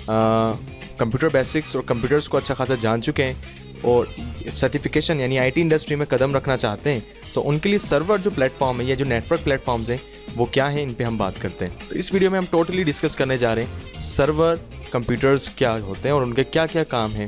Computer basics और computers को अच्छा खासा जान चुके हैं और सर्टिफिकेशन यानी आईटी इंडस्ट्री में कदम रखना चाहते हैं, तो उनके लिए सर्वर जो प्लेटफॉर्म है या जो नेटवर्क प्लेटफॉर्म्स हैं वो क्या हैं, इन पे हम बात करते हैं। तो इस वीडियो में हम टोटली डिस्कस करने जा रहे हैं सर्वर कंप्यूटर्स क्या होते हैं और उनके क्या क्या काम हैं।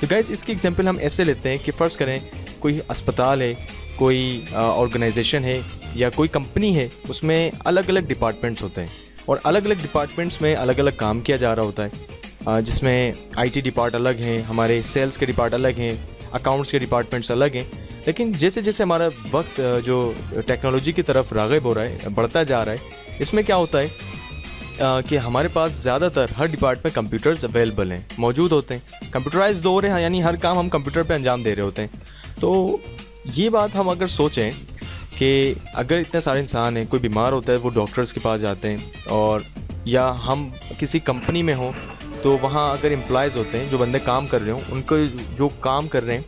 तो गाइज़ इसकी एग्जांपल हम ऐसे लेते हैं कि फ़र्ज़ करें कोई अस्पताल है, कोई ऑर्गेनाइजेशन है या कोई कंपनी है, उसमें अलग अलग डिपार्टमेंट्स होते हैं और अलग अलग डिपार्टमेंट्स में अलग अलग काम किया जा रहा होता है, जिसमें आईटी डिपार्ट अलग हैं, हमारे सेल्स के डिपार्ट अलग हैं, अकाउंट्स के डिपार्टमेंट्स अलग हैं। लेकिन जैसे जैसे हमारा वक्त जो टेक्नोलॉजी की तरफ राग़िब हो रहा है, बढ़ता जा रहा है, इसमें क्या होता है कि हमारे पास ज़्यादातर हर डिपार्ट में कंप्यूटर्स अवेलेबल हैं, मौजूद होते हैं। कंप्यूटराइज्ड हो रहे हैं यानी हर काम हम कंप्यूटर पे अंजाम दे रहे होते हैं। तो ये बात हम अगर सोचें कि अगर इतने सारे इंसान हैं, कोई बीमार होता है वो डॉक्टर्स के पास जाते हैं, और या हम किसी कंपनी में हों तो वहाँ अगर एम्प्लॉयज़ होते हैं, जो बंदे काम कर रहे हों, उनको जो काम कर रहे हैं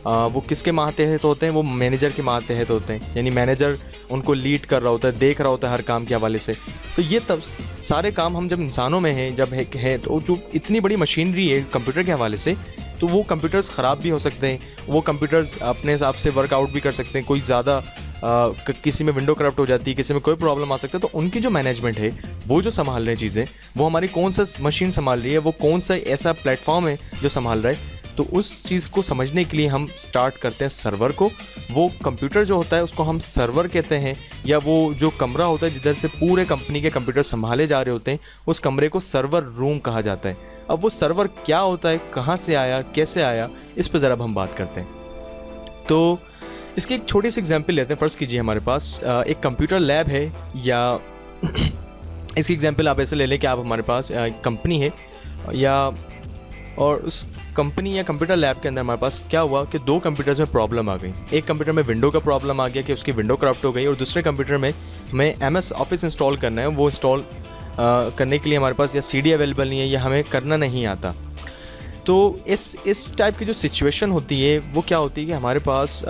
वो किसके मातहत होते हैं, वो मैनेजर के मातहत होते हैं। यानी मैनेजर उनको लीड कर रहा होता है, देख रहा होता है हर काम के हवाले से। तो ये तब सारे काम हम जब इंसानों में हैं, जब है तो जो इतनी बड़ी मशीनरी है कंप्यूटर के हवाले से, तो वो कंप्यूटर्स ख़राब भी हो सकते हैं, वो कंप्यूटर्स अपने हिसाब से वर्कआउट भी कर सकते हैं। कोई ज़्यादा किसी में विंडो करप्ट हो जाती है, किसी में कोई प्रॉब्लम आ सकता है, तो उनकी जो मैनेजमेंट है, वो जो संभाल रहे हैं चीज़ें, वो हमारी कौन सा मशीन संभाल रही है, वो कौन सा ऐसा प्लेटफॉर्म है जो संभाल रहा है, तो उस चीज़ को समझने के लिए हम स्टार्ट करते हैं सर्वर को। वो कंप्यूटर जो होता है उसको हम सर्वर कहते हैं, या वो जो कमरा होता है जिधर से पूरे कंपनी के कंप्यूटर संभाले जा रहे होते हैं, उस कमरे को सर्वर रूम कहा जाता है। अब वो सर्वर क्या होता है, कहाँ से आया, कैसे आया, इस पर ज़रा हम बात करते हैं। तो इसकी एक छोटी सी एग्जांपल लेते हैं। फ़र्ज़ कीजिए हमारे पास एक कंप्यूटर लैब है, या इसकी एग्जांपल आप ऐसे ले लें कि आप हमारे पास एक कंपनी है, या और उस कंपनी या कंप्यूटर लैब के अंदर हमारे पास क्या हुआ कि दो कंप्यूटर्स में प्रॉब्लम आ गई। एक कंप्यूटर में विंडो का प्रॉब्लम आ गया कि उसकी विंडो करप्ट हो गई, और दूसरे कंप्यूटर में हमें MS ऑफिस इंस्टॉल करना है। वो इंस्टॉल करने के लिए हमारे पास या CD अवेलेबल नहीं है, या हमें करना नहीं आता। तो इस टाइप की जो सिचुएशन होती है वो क्या होती है कि हमारे पास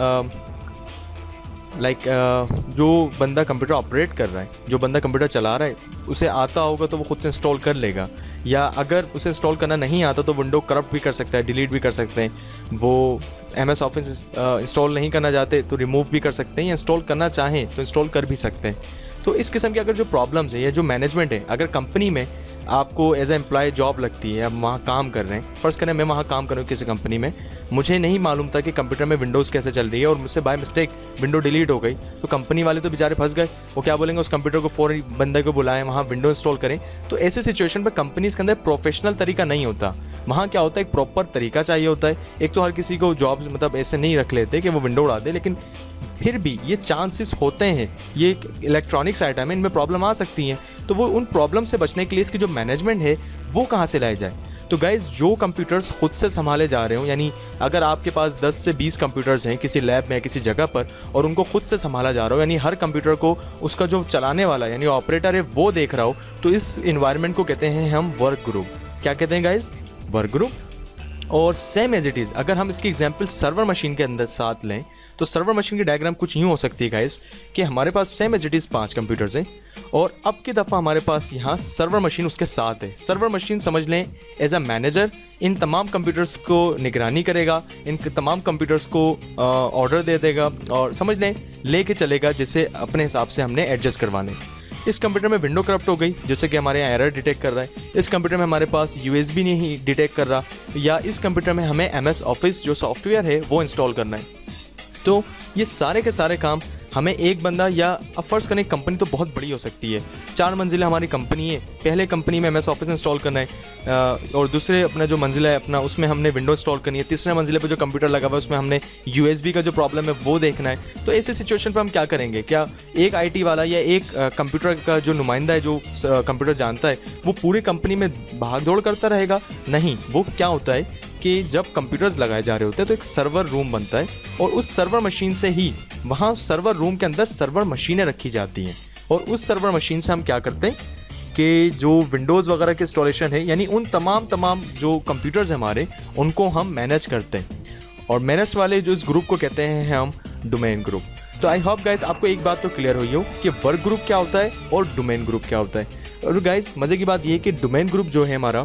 जो बंदा कंप्यूटर ऑपरेट कर रहा है, जो बंदा कंप्यूटर चला रहा है, उसे आता होगा तो वो खुद से इंस्टॉल कर लेगा, या अगर उसे इंस्टॉल करना नहीं आता तो विंडो करप्ट भी कर सकता है, डिलीट भी कर सकते हैं। वो MS ऑफिस इंस्टॉल नहीं करना चाहते तो रिमूव भी कर सकते हैं, या इंस्टॉल करना चाहें तो इंस्टॉल कर भी सकते हैं। तो इस किस्म की अगर जो प्रॉब्लम्स है या जो मैनेजमेंट है, अगर कंपनी में आपको एज ए एम्प्लॉय जॉब लगती है, आप वहाँ काम कर रहे हैं, फ़र्ज़ करें मैं वहाँ काम कर रहा हूँ किसी कंपनी में, मुझे नहीं मालूम था कि कंप्यूटर में विंडोज़ कैसे चल रही है, और मुझसे बाय मिस्टेक विंडो डिलीट हो गई, तो कंपनी वाले तो बेचारे फंस गए। वो क्या बोलेंगे, उस कंप्यूटर को फ़ौरन बंदे को बुलाएं, वहाँ विंडो इंस्टॉल करें। तो ऐसे सिचुएशन पर कंपनीज़ के अंदर प्रोफेशनल तरीका नहीं होता। वहाँ क्या होता है, एक प्रॉपर तरीका चाहिए होता है। एक तो हर किसी को जॉब मतलब ऐसे नहीं रख लेते कि वो विंडो उड़ा दे, लेकिन फिर भी ये चांसेस होते हैं, ये एक इलेक्ट्रॉनिक्स आइटम है, इनमें प्रॉब्लम आ सकती हैं। तो वो उन प्रॉब्लम से बचने के लिए इसकी जो मैनेजमेंट है वो कहाँ से लाई जाए। तो गाइज़ जो कंप्यूटर्स खुद से संभाले जा रहे हो, यानी अगर आपके पास 10 से 20 कंप्यूटर्स हैं किसी लैब में किसी जगह पर, और उनको खुद से संभाला जा रहा हो, यानी हर कंप्यूटर को उसका जो चलाने वाला यानी ऑपरेटर है वो देख रहा हो, तो इस इन्वायरमेंट को कहते हैं हम वर्क ग्रुप। क्या कहते हैं गाइज़, वर्क ग्रुप। और सेम एज इट इज़ अगर हम इसकी एग्जांपल सर्वर मशीन के अंदर साथ लें, तो सर्वर मशीन की डायग्राम कुछ यूँ हो सकती है गाइस कि हमारे पास same as it is 5 computers हैं, और अब की दफ़ा हमारे पास यहाँ सर्वर मशीन उसके साथ है। सर्वर मशीन समझ लें एज अ मैनेजर इन तमाम कंप्यूटर्स को निगरानी करेगा, इन तमाम कंप्यूटर्स को ऑर्डर दे देगा, और समझ लें लेके चलेगा जिसे अपने हिसाब से हमने एडजस्ट करवाने। इस कंप्यूटर में विंडो करप्ट हो गई, जैसे कि हमारे यहाँ एरर डिटेक्ट कर रहा है। इस कंप्यूटर में हमारे पास USB नहीं डिटेक्ट कर रहा, या इस कंप्यूटर में हमें MS ऑफिस जो सॉफ्टवेयर है वो इंस्टॉल करना है। तो ये सारे के सारे काम हमें एक बंदा, या अब फ़र्ज़ करें कंपनी तो बहुत बड़ी हो सकती है, 4 मंजिला हमारी कंपनी है, पहले कंपनी में MS ऑफिस इंस्टॉल करना है, और दूसरे अपना जो मंजिला है अपना उसमें हमने विंडो इंस्टॉल करनी है, तीसरे मंजिले पे जो कंप्यूटर लगा हुआ है उसमें हमने USB का जो प्रॉब्लम है वो देखना है। तो ऐसे सिचुएशन पर हम क्या करेंगे, क्या एक IT वाला या एक कंप्यूटर का जो नुमाइंदा है जो कंप्यूटर जानता है वो पूरी कंपनी में भाग दौड़ करता रहेगा? नहीं, वो क्या होता है कि जब कंप्यूटर्स लगाए जा रहे होते हैं तो एक सर्वर रूम बनता है, और उस सर्वर मशीन से ही वहाँ सर्वर रूम के अंदर सर्वर मशीनें रखी जाती हैं, और उस सर्वर मशीन से हम क्या करते हैं कि जो विंडोज़ वगैरह के इंस्टॉलेशन है, यानी उन तमाम जो कंप्यूटर्स हैं हमारे, उनको हम मैनेज करते हैं, और मैनेज वाले जो इस ग्रुप को कहते हैं हम डोमेन ग्रुप। तो आई होप गाइज आपको एक बात तो क्लियर हुई हो कि वर्क ग्रुप क्या होता है और डोमेन ग्रुप क्या होता है। और गाइज मज़े की बात ये है कि डोमेन ग्रुप जो है हमारा,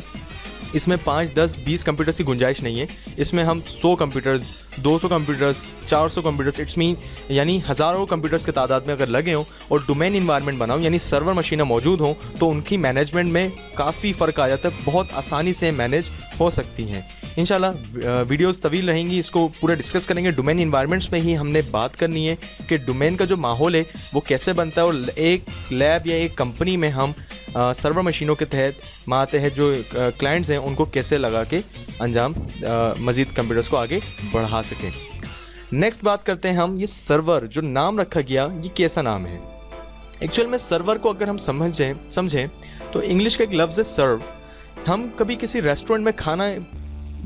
इसमें 5, 10, 20 कंप्यूटर्स की गुंजाइश नहीं है। इसमें हम 100 computers, 200 computers, 400 computers, it's mean यानी हज़ारों कंप्यूटर्स के तादाद में अगर लगे हों और डोमेन इन्वायरमेंट बनाओ यानी सर्वर मशीनें मौजूद हों तो उनकी मैनेजमेंट में काफ़ी फ़र्क आ जाता है, बहुत आसानी से मैनेज हो सकती हैं। इंशाल्लाह वीडियोस तवील रहेंगी, इसको पूरा डिस्कस करेंगे। डोमेन इन्वायरमेंट्स में ही हमने बात करनी है कि डोमेन का जो माहौल है वो कैसे बनता है और एक लैब या एक कंपनी में हम सर्वर मशीनों के तहत मातहत जो क्लाइंट्स हैं उनको कैसे लगा के अंजाम मज़ीद कंप्यूटर्स को आगे बढ़ा सकें। नेक्स्ट बात करते हैं हम, ये सर्वर जो नाम रखा गया ये कैसा नाम है। एक्चुअल में सर्वर को अगर हम समझें तो इंग्लिश का एक लफ्ज़ है सर्व। हम कभी किसी रेस्टोरेंट में खाना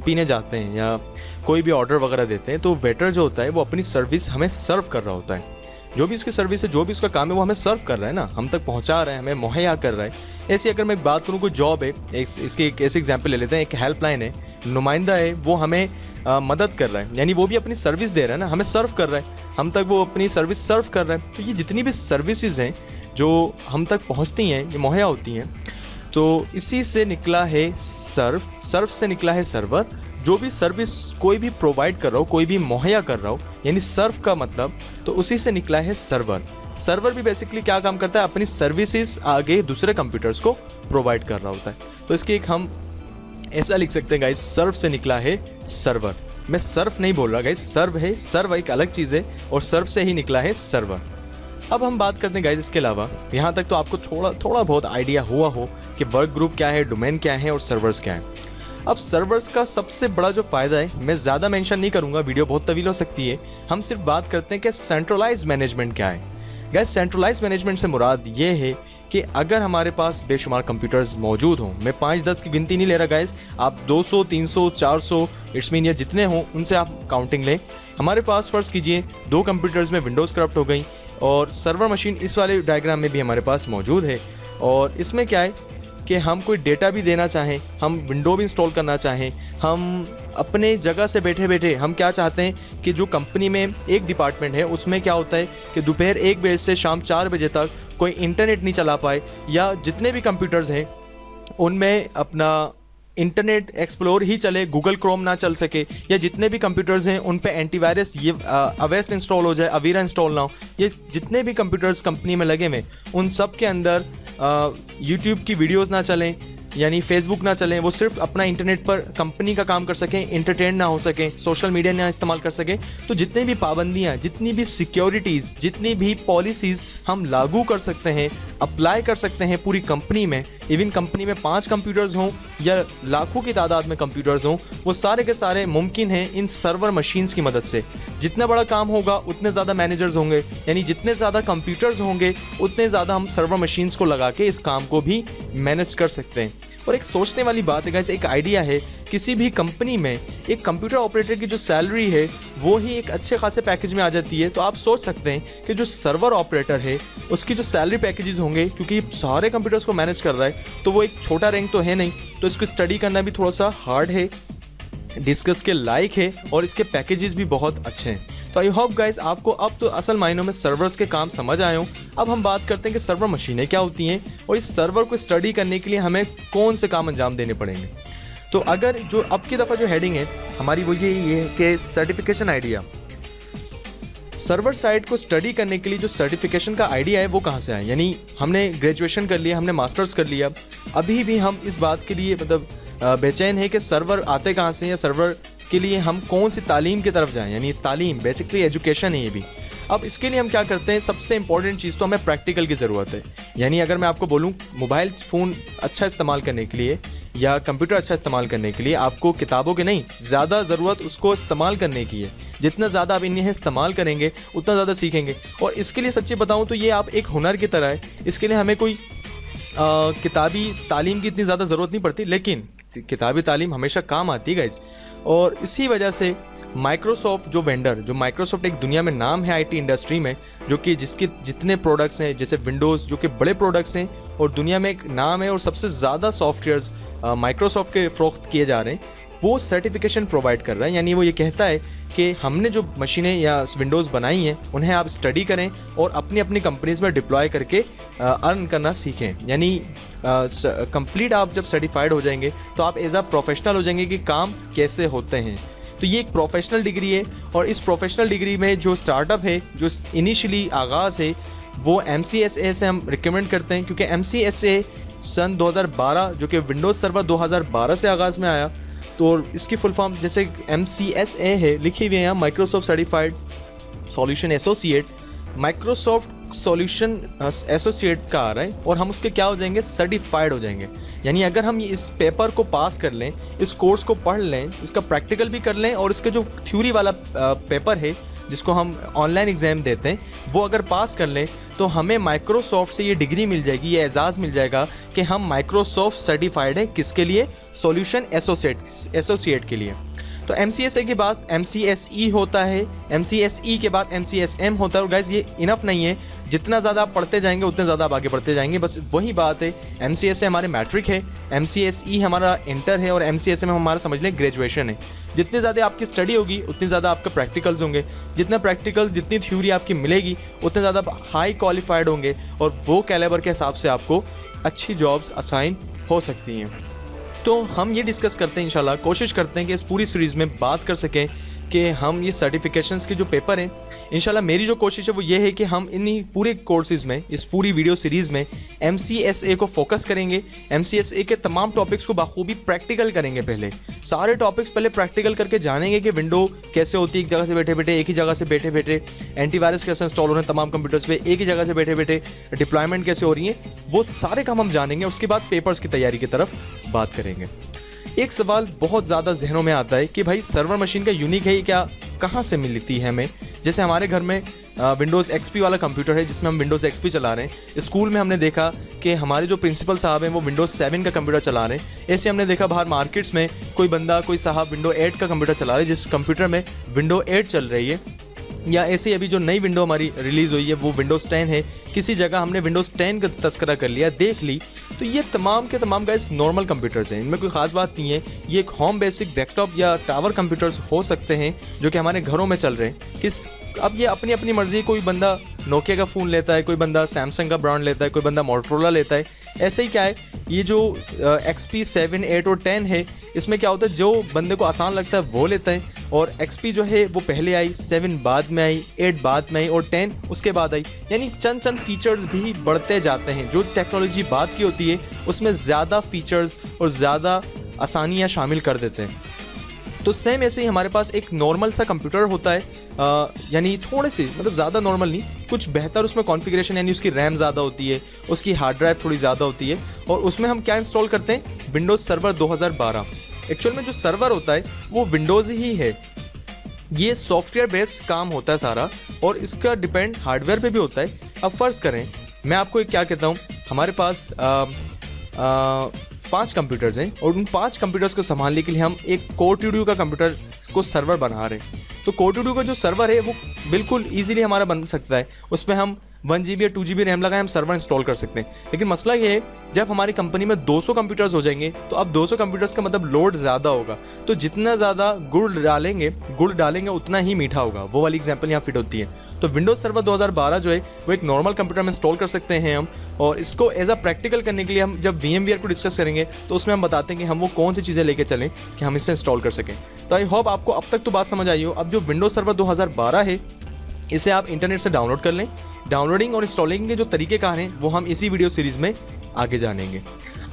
पीने जाते हैं या कोई भी ऑर्डर वगैरह देते हैं तो वेटर जो होता है वो अपनी सर्विस हमें सर्व कर रहा होता है। जो भी उसकी सर्विस है, जो भी उसका काम है वो हमें सर्व कर रहा है ना, हम तक पहुंचा रहा है, हमें मुहैया कर रहा है। ऐसी अगर मैं बात करूँ, कोई जॉब है, इसकी एक ऐसे एग्जांपल ले लेते हैं, एक हेल्पलाइन है, नुमाइंदा है, वो हमें मदद कर रहा है, यानी वो भी अपनी सर्विस दे रहा है ना, हमें सर्व कर रहा है, हम तक वो अपनी सर्विस सर्व कर रहा है। तो ये जितनी भी सर्विसेज हैं जो हम तक पहुँचती हैं, ये मुहैया होती हैं, तो इसी से निकला है सर्व से निकला है सर्वर। जो भी सर्विस कोई भी प्रोवाइड कर रहा हो, कोई भी मुहैया कर रहा हो, यानी सर्व का मतलब, तो उसी से निकला है सर्वर। सर्वर भी बेसिकली क्या काम करता है, अपनी सर्विसेज आगे दूसरे कंप्यूटर्स को प्रोवाइड कर रहा होता है। तो इसके एक हम ऐसा लिख सकते हैं गाइस, सर्व से निकला है सर्वर। मैं सर्व नहीं बोल रहा गाइस, सर्व है, सर्व एक अलग चीज़ है और सर्व से ही निकला है सर्वर। अब हम बात करते हैं गाइस, इसके अलावा यहाँ तक तो आपको थोड़ा बहुत आइडिया हुआ हो कि वर्क ग्रुप क्या है, डोमेन क्या है और सर्वर्स क्या है। अब सर्वर्स का सबसे बड़ा जो फ़ायदा है, मैं ज़्यादा मेंशन नहीं करूँगा, वीडियो बहुत तवील हो सकती है, हम सिर्फ बात करते हैं कि सेंट्रलाइज मैनेजमेंट क्या है। गाइस, सेंट्रलाइज मैनेजमेंट से मुराद ये है कि अगर हमारे पास बेशुमार कंप्यूटर्स मौजूद हों, मैं 5-10 की गिनती नहीं ले रहा गाइस, आप 200, 300, 400 इट्स मीन या जितने हों उनसे आप काउंटिंग लें। हमारे पास फ़र्ज़ कीजिए 2 कंप्यूटर्स में विंडोज़ करप्ट हो गई और सर्वर मशीन इस वाले डायग्राम में भी हमारे पास मौजूद है। और इसमें क्या है कि हम कोई डेटा भी देना चाहें, हम विंडो भी इंस्टॉल करना चाहें, हम अपने जगह से बैठे बैठे हम क्या चाहते हैं कि जो कंपनी में एक डिपार्टमेंट है उसमें क्या होता है कि दोपहर 1 बजे से शाम 4 बजे तक कोई इंटरनेट नहीं चला पाए, या जितने भी कंप्यूटर्स हैं उनमें अपना इंटरनेट एक्सप्लोर ही चले, गूगल क्रोम ना चल सके, या जितने भी कंप्यूटर्स हैं उन पे एंटीवायरस ये अवेस्ट इंस्टॉल हो जाए, अवीरा इंस्टॉल ना हो, ये जितने भी कंप्यूटर्स कंपनी में लगे हुए उन सब के अंदर यूट्यूब की वीडियोस ना चलें, यानी फेसबुक ना चलें, वो सिर्फ अपना इंटरनेट पर कंपनी का काम कर सकें, इंटरटेन ना हो सकें, सोशल मीडिया ना इस्तेमाल कर सकें। तो जितनी भी पाबंदियाँ, जितनी भी सिक्योरिटीज़, जितनी भी पॉलिसीज़ हम लागू कर सकते हैं, अप्लाई कर सकते हैं पूरी कंपनी में, इवन कंपनी में 5 कंप्यूटर्स हों या लाखों की तादाद में कंप्यूटर्स हों, वो सारे के सारे मुमकिन हैं इन सर्वर मशीन्स की मदद से। जितना बड़ा काम होगा उतने ज़्यादा मैनेजर्स होंगे, यानी जितने ज़्यादा कंप्यूटर्स होंगे उतने ज़्यादा हम सर्वर मशीन्स को लगा के इस काम को भी मैनेज कर सकते हैं। और एक सोचने वाली बात है गाइस, एक आइडिया है, किसी भी कंपनी में एक कंप्यूटर ऑपरेटर की जो सैलरी है वो ही एक अच्छे खासे पैकेज में आ जाती है। तो आप सोच सकते हैं कि जो सर्वर ऑपरेटर है उसकी जो सैलरी पैकेजेस होंगे, क्योंकि सारे कंप्यूटर्स को मैनेज कर रहा है तो वो एक छोटा रैंक तो है नहीं, तो इसको स्टडी करना भी थोड़ा सा हार्ड है, डिस्कस के लायक है, और इसके पैकेजेस भी बहुत अच्छे हैं। तो आई होप गाइस आपको अब तो असल मायनों में सर्वर्स के काम समझ आए हों। अब हम बात करते हैं कि सर्वर मशीनें क्या होती हैं और इस सर्वर को स्टडी करने के लिए हमें कौन से काम अंजाम देने पड़ेंगे। तो अगर जो अब की दफ़ा जो हेडिंग है हमारी वो ये है कि सर्टिफिकेशन आइडिया। सर्वर साइड को स्टडी करने के लिए जो सर्टिफिकेशन का आइडिया है वो कहाँ से आया, यानी हमने ग्रेजुएशन कर लिया, हमने मास्टर्स कर लिया, अभी भी हम इस बात के लिए मतलब बेचैन है कि सर्वर आते कहाँ से, या सर्वर के लिए हम कौन सी तालीम की तरफ जाएं, यानी तालीम बेसिकली एजुकेशन है ये भी। अब इसके लिए हम क्या करते हैं, सबसे इंपॉर्टेंट चीज़ तो हमें प्रैक्टिकल की ज़रूरत है। यानी अगर मैं आपको बोलूँ मोबाइल फ़ोन अच्छा इस्तेमाल करने के लिए या कंप्यूटर अच्छा इस्तेमाल करने के लिए आपको किताबों की नहीं, ज़्यादा ज़रूरत उसको इस्तेमाल करने की है। जितना ज़्यादा आप इन्हें इस्तेमाल करेंगे उतना ज़्यादा सीखेंगे। और इसके लिए सच्ची बताऊँ तो ये आप एक हुनर की तरह है, इसके लिए हमें कोई किताबी तालीम की इतनी ज़्यादा ज़रूरत नहीं पड़ती, लेकिन किताबी तालीम हमेशा काम आती है गाइस। और इसी वजह से माइक्रोसॉफ्ट जो वेंडर, जो माइक्रोसॉफ्ट एक दुनिया में नाम है आईटी इंडस्ट्री में, जो कि जिसके जितने प्रोडक्ट्स हैं जैसे विंडोज़ जो कि बड़े प्रोडक्ट्स हैं और दुनिया में एक नाम है और सबसे ज़्यादा सॉफ्टवेयर्स माइक्रोसॉफ्ट के फ़रोख्त किए जा रहे हैं, वो सर्टिफिकेशन प्रोवाइड कर रहा है। यानी वो ये कहता है कि हमने जो मशीनें या विंडोज़ बनाई हैं उन्हें आप स्टडी करें और अपनी अपनी कंपनीज़ में डिप्लॉय करके अर्न करना सीखें। यानी कंप्लीट आप जब सर्टिफाइड हो जाएंगे तो आप एज अ प्रोफेशनल हो जाएंगे कि काम कैसे होते हैं। तो ये एक प्रोफेशनल डिग्री है और इस प्रोफेशनल डिग्री में जो स्टार्टअप है, जो इनिशियली आगाज़ है, वो MCSA से हम रिकमेंड करते हैं, क्योंकि MCSA सन 2012 जो कि विंडोज़ सर्वर 2012 से आगाज़ में आया। तो इसकी फुल फॉर्म जैसे MCSA है, लिखी हुई है यहाँ Microsoft certified solution associate, Microsoft solution associate का आ रहा है और हम उसके क्या हो जाएंगे, सर्टिफाइड हो जाएंगे। यानी अगर हम इस पेपर को पास कर लें, इस कोर्स को पढ़ लें, इसका प्रैक्टिकल भी कर लें और इसके जो थ्योरी वाला पेपर है जिसको हम ऑनलाइन एग्ज़ाम देते हैं, वो अगर पास कर लें तो हमें माइक्रोसॉफ्ट से ये डिग्री मिल जाएगी, ये एजाज़ मिल जाएगा कि हम माइक्रोसॉफ्ट सर्टिफाइड हैं। किसके लिए? सॉल्यूशन एसोसिएट के लिए। तो MCSA के बाद MCSE होता है, MCSE के बाद MCSM होता है। और गाइस ये इनफ नहीं है, जितना ज़्यादा आप पढ़ते जाएंगे उतने ज़्यादा आप आगे बढ़ते जाएंगे। बस वही बात है, MCSA हमारे मैट्रिक है, MCSE हमारा इंटर है और MCSM में हमारा समझ लें ग्रेजुएशन है। जितनी ज़्यादा आपकी स्टडी होगी उतनी ज़्यादा आपका प्रैक्टिकल्स होंगे, जितना प्रैक्टिकल्स जितनी थ्योरी आपकी मिलेगी उतने ज़्यादा आप हाई क्वालिफाइड होंगे और वो कैलिबर के हिसाब से आपको अच्छी जॉब्स असाइन हो सकती हैं। तो हम ये डिस्कस करते हैं, इंशाल्लाह कोशिश करते हैं कि इस पूरी सीरीज़ में बात कर सकें कि हम ये सर्टिफिकेशंस के जो पेपर हैं, इंशाल्लाह मेरी जो कोशिश है वो ये है कि हम इन्हीं पूरे कोर्सेज़ में, इस पूरी वीडियो सीरीज़ में MCSA को फोकस करेंगे। MCSA के तमाम टॉपिक्स को बाखूबी प्रैक्टिकल करेंगे। पहले सारे टॉपिक्स पहले प्रैक्टिकल करके जानेंगे कि विंडो कैसे होती है, एक जगह से बैठे बैठे, एक ही जगह से बैठे बैठे, एंटीवायरस कैसे इंस्टॉल हो रहे हैं तमाम कंप्यूटर्स पे, एक ही जगह से बैठे बैठे डिप्लॉयमेंट कैसे हो रही है, वो सारे काम हम जानेंगे। उसके बाद पेपर्स की तैयारी की तरफ बात करेंगे। एक सवाल बहुत ज़्यादा जहनों में आता है कि भाई सर्वर मशीन का यूनिक है, क्या कहाँ से मिलती है हमें? जैसे हमारे घर में विंडोज़ XP वाला कंप्यूटर है जिसमें हम विंडोज़ XP चला रहे हैं। स्कूल में हमने देखा कि हमारे जो प्रिंसिपल साहब हैं वो विंडोज़ 7 का कंप्यूटर चला रहे हैं। ऐसे हमने देखा बाहर मार्केट्स में कोई बंदा, कोई साहब विंडो 8 का कंप्यूटर चला रहे हैं, जिस कंप्यूटर में विंडो 8 चल रही है। या ऐसे अभी जो नई विंडो हमारी रिलीज़ हुई है वो विंडोज़ 10 है, किसी जगह हमने विंडोज़ 10 का तस्करा कर लिया, देख ली। तो ये तमाम के तमाम गाइस नॉर्मल कंप्यूटर्स हैं, इनमें कोई ख़ास बात नहीं है। ये एक होम बेसिक डेस्कटॉप या टावर कंप्यूटर्स हो सकते हैं जो कि हमारे घरों में चल रहे हैं। अब ये अपनी अपनी मर्ज़ी, कोई बंदा नोकिया का फ़ोन लेता है, कोई बंदा सैमसंग का ब्रांड लेता है, कोई बंदा मोटरोला लेता है। ऐसे ही क्या है, ये जो XP 7, 8 और 10 है, इसमें क्या होता है, जो बंदे को आसान लगता है वो लेता है। और XP जो है वो पहले आई, 7 बाद में आई, 8 बाद में आई और 10 उसके बाद आई। यानी चंद फीचर्स भी बढ़ते जाते हैं। जो टेक्नोलॉजी बाद की होती है उसमें ज़्यादा फीचर्स और ज़्यादा आसानियाँ शामिल कर देते हैं। तो सेम ऐसे ही हमारे पास एक नॉर्मल सा कंप्यूटर होता है, यानी थोड़े से, मतलब ज़्यादा नॉर्मल नहीं, कुछ बेहतर उसमें कॉन्फ़िगरेशन, यानी उसकी रैम ज़्यादा होती है, उसकी हार्ड ड्राइव थोड़ी ज़्यादा होती है। और उसमें हम क्या इंस्टॉल करते हैं, विंडोज़ सर्वर 2012। एक्चुअल में जो सर्वर होता है वो विंडोज़ ही है। ये सॉफ्टवेयर बेस्ड काम होता है सारा और इसका डिपेंड हार्डवेयर पे भी होता है। अब फ़र्ज़ करें मैं आपको एक क्या कहता हूँ, हमारे पास 5 कंप्यूटर्स हैं और उन 5 कंप्यूटर्स को संभालने के लिए हम एक कोर ट्यूडियो का कंप्यूटर को सर्वर बना रहे हैं। तो कोर ट्यूडियो का जो सर्वर है वो बिल्कुल ईजिली हमारा बन सकता है। उसमें हम 1 GB या 2 GB रैम लगाए हम सर्वर इंस्टॉल कर सकते हैं। लेकिन मसला ये है, जब हमारी कंपनी में 200 कंप्यूटर्स हो जाएंगे तो अब 200 कंप्यूटर्स का मतलब लोड ज़्यादा होगा। तो जितना ज़्यादा गुड़ डालेंगे उतना ही मीठा होगा। वो वाली एग्जांपल यहाँ फिट होती है। तो विंडोज़ सर्वर 2012 जो है वो एक नॉर्मल कंप्यूटर में इंस्टॉल कर सकते हैं हम। और इसको एज अ प्रैक्टिकल करने के लिए हम जब VMware को डिस्कस करेंगे तो उसमें हम बताते हैं कि हम वो कौन सी चीज़ें लेके चलें कि हम इसे इंस्टॉल कर सकें। तो आई होप आपको अब तक तो बात समझ आई हो। अब जो विंडोज़ सर्वर 2012 है इसे आप इंटरनेट से डाउनलोड कर लें। डाउनलोडिंग और इंस्टॉलिंग के जो तरीक़ेकार हैं वो हम इसी वीडियो सीरीज़ में आगे जानेंगे।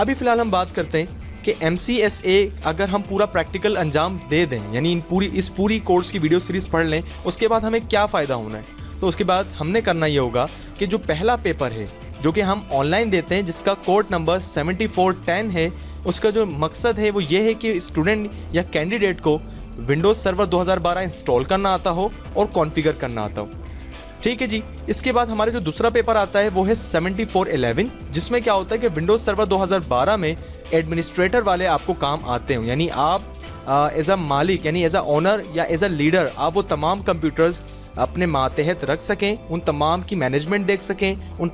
अभी फ़िलहाल हम बात करते हैं कि MCSA अगर हम पूरा प्रैक्टिकल अंजाम दे दें, यानी इस पूरी कोर्स की वीडियो सीरीज़ पढ़ लें, उसके बाद हमें क्या फ़ायदा होना है। तो उसके बाद हमने करना ये होगा कि जो पहला पेपर है जो कि हम ऑनलाइन देते हैं, जिसका कोड नंबर 7410 है, उसका जो मकसद है वो ये है कि स्टूडेंट या कैंडिडेट को विंडोज़ सर्वर 2012 इंस्टॉल करना आता हो और कॉन्फ़िगर करना आता हो। ठीक है जी। इसके बाद हमारे जो दूसरा पेपर आता है वो है 7411, जिसमें क्या होता है कि विंडोज़ सर्वर 2012 में एडमिनिस्ट्रेटर वाले आपको काम आते हो। यानी आप एज अ मालिक यानी एज अ ओनर या एज अ लीडर आप वो तमाम कंप्यूटर्स अपने मातहत रख सकें, उन तमाम की मैनेजमेंट देख सकें, उन